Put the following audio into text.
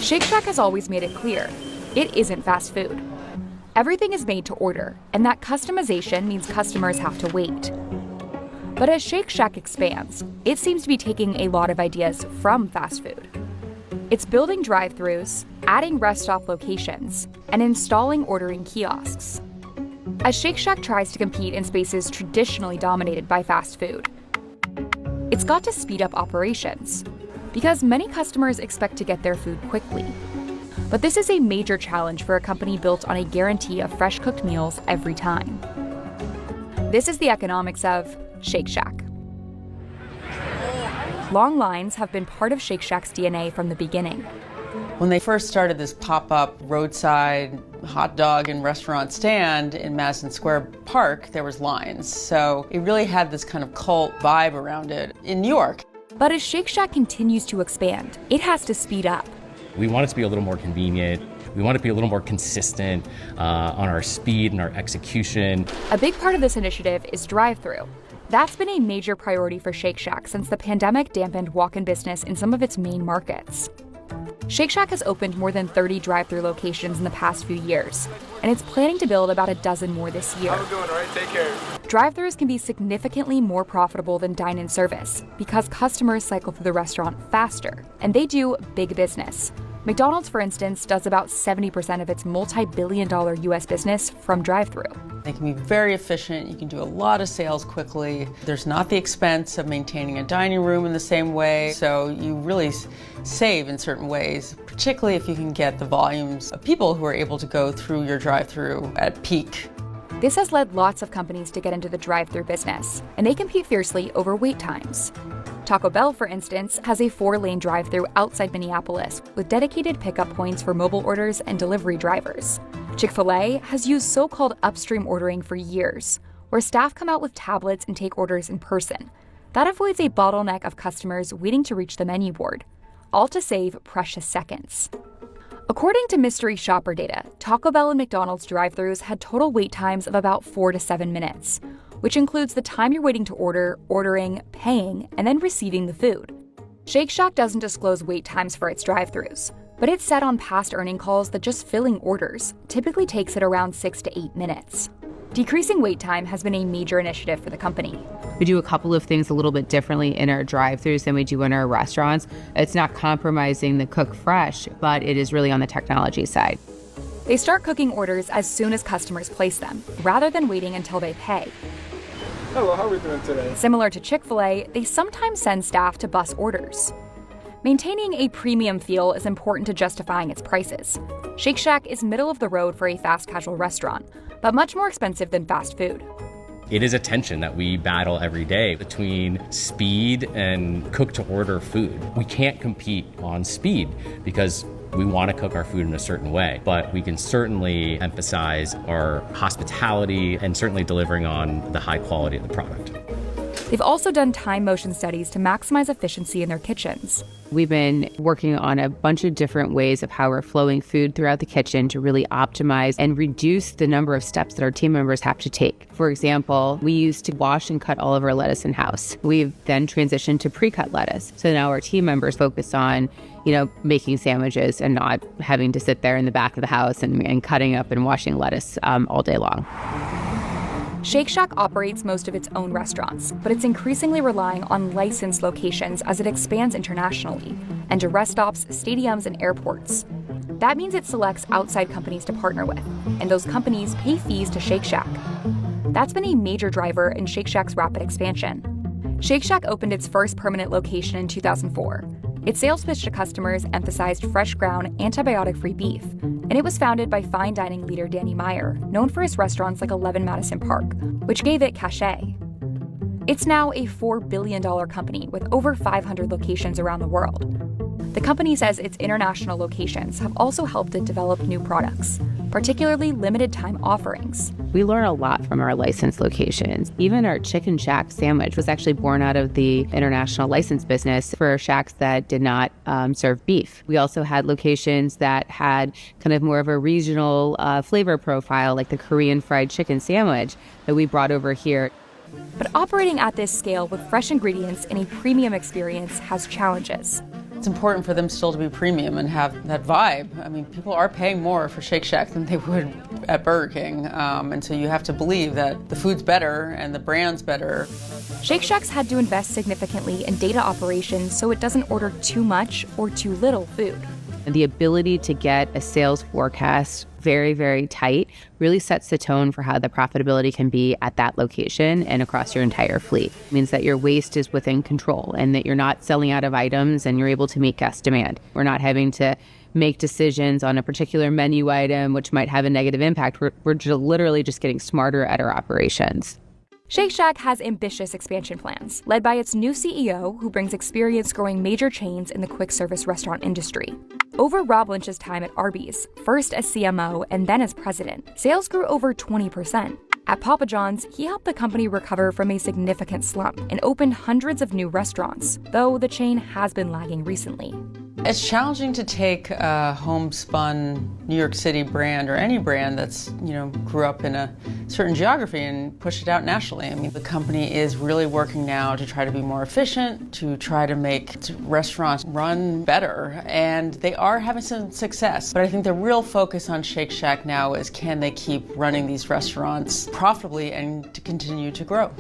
Shake Shack has always made it clear, it isn't fast food. Everything is made to order, and that customization means customers have to wait. But as Shake Shack expands, it seems to be taking a lot of ideas from fast food. It's building drive-thrus, adding rest stop locations, and installing ordering kiosks. As Shake Shack tries to compete in spaces traditionally dominated by fast food, it's got to speed up operations, because many customers expect to get their food quickly. But this is a major challenge for a company built on a guarantee of fresh cooked meals every time. This is the economics of Shake Shack. Long lines have been part of Shake Shack's DNA from the beginning. When they first started this pop-up roadside hot dog and restaurant stand in Madison Square Park, there was lines. So it really had this kind of cult vibe around it in New York. But as Shake Shack continues to expand, it has to speed up. We want it to be a little more convenient. We want it to be a little more consistent on our speed and our execution. A big part of this initiative is drive-thru. That's been a major priority for Shake Shack since the pandemic dampened walk-in business in some of its main markets. Shake Shack has opened more than 30 drive-thru locations in the past few years, and it's planning to build about a dozen more this year. How are we doing, all right? Take care. Drive-thrus can be significantly more profitable than dine-in service because customers cycle through the restaurant faster, and they do big business. McDonald's, for instance, does about 70% of its multi-billion-dollar U.S. business from drive-thru. They can be very efficient. You can do a lot of sales quickly. There's not the expense of maintaining a dining room in the same way, so you really save in certain ways, particularly if you can get the volumes of people who are able to go through your drive-thru at peak. This has led lots of companies to get into the drive-thru business, and they compete fiercely over wait times. Taco Bell, for instance, has a 4-lane drive-thru outside Minneapolis with dedicated pickup points for mobile orders and delivery drivers. Chick-fil-A has used so-called upstream ordering for years, where staff come out with tablets and take orders in person. That avoids a bottleneck of customers waiting to reach the menu board, all to save precious seconds. According to mystery shopper data, Taco Bell and McDonald's drive-thrus had total wait times of about 4 to 7 minutes, which includes the time you're waiting to order, ordering, paying, and then receiving the food. Shake Shack doesn't disclose wait times for its drive-thrus, but it's said on past earning calls that just filling orders typically takes it around 6 to 8 minutes. Decreasing wait time has been a major initiative for the company. We do a couple of things a little bit differently in our drive-thrus than we do in our restaurants. It's not compromising the cook fresh, but it is really on the technology side. They start cooking orders as soon as customers place them, rather than waiting until they pay. Hello, how are we doing today? Similar to Chick-fil-A, they sometimes send staff to bus orders. Maintaining a premium feel is important to justifying its prices. Shake Shack is middle of the road for a fast casual restaurant, but much more expensive than fast food. It is a tension that we battle every day between speed and cook-to-order food. We can't compete on speed because we want to cook our food in a certain way, but we can certainly emphasize our hospitality and certainly delivering on the high quality of the product. They've also done time motion studies to maximize efficiency in their kitchens. We've been working on a bunch of different ways of how we're flowing food throughout the kitchen to really optimize and reduce the number of steps that our team members have to take. For example, we used to wash and cut all of our lettuce in-house. We've then transitioned to pre-cut lettuce. So now our team members focus on, making sandwiches and not having to sit there in the back of the house and cutting up and washing lettuce all day long. Shake Shack operates most of its own restaurants, but it's increasingly relying on licensed locations as it expands internationally, and to rest stops, stadiums, and airports. That means it selects outside companies to partner with, and those companies pay fees to Shake Shack. That's been a major driver in Shake Shack's rapid expansion. Shake Shack opened its first permanent location in 2004. Its sales pitch to customers emphasized fresh ground, antibiotic-free beef, and it was founded by fine dining leader Danny Meyer, known for his restaurants like 11 Madison Park, which gave it cachet. It's now a $4 billion company with over 500 locations around the world. The company says its international locations have also helped it develop new products, particularly limited-time offerings. We learn a lot from our licensed locations. Even our Chicken Shack sandwich was actually born out of the international license business for shacks that did not serve beef. We also had locations that had kind of more of a regional flavor profile, like the Korean fried chicken sandwich that we brought over here. But operating at this scale with fresh ingredients and a premium experience has challenges. It's important for them still to be premium and have that vibe. I mean, people are paying more for Shake Shack than they would at Burger King. And so you have to believe that the food's better and the brand's better. Shake Shack's had to invest significantly in data operations so it doesn't order too much or too little food. And the ability to get a sales forecast very, very tight really sets the tone for how the profitability can be at that location and across your entire fleet. It means that your waste is within control and that you're not selling out of items and you're able to meet guest demand. We're not having to make decisions on a particular menu item which might have a negative impact. We're literally just getting smarter at our operations. Shake Shack has ambitious expansion plans, led by its new CEO, who brings experience growing major chains in the quick service restaurant industry. Over Rob Lynch's time at Arby's, first as CMO and then as president, sales grew over 20%. At Papa John's, he helped the company recover from a significant slump and opened hundreds of new restaurants, though the chain has been lagging recently. It's challenging to take a homespun New York City brand or any brand that's, grew up in a certain geography and push it out nationally. I mean, the company is really working now to try to be more efficient, to try to make restaurants run better, and they are having some success. But I think the real focus on Shake Shack now is, can they keep running these restaurants profitably and to continue to grow?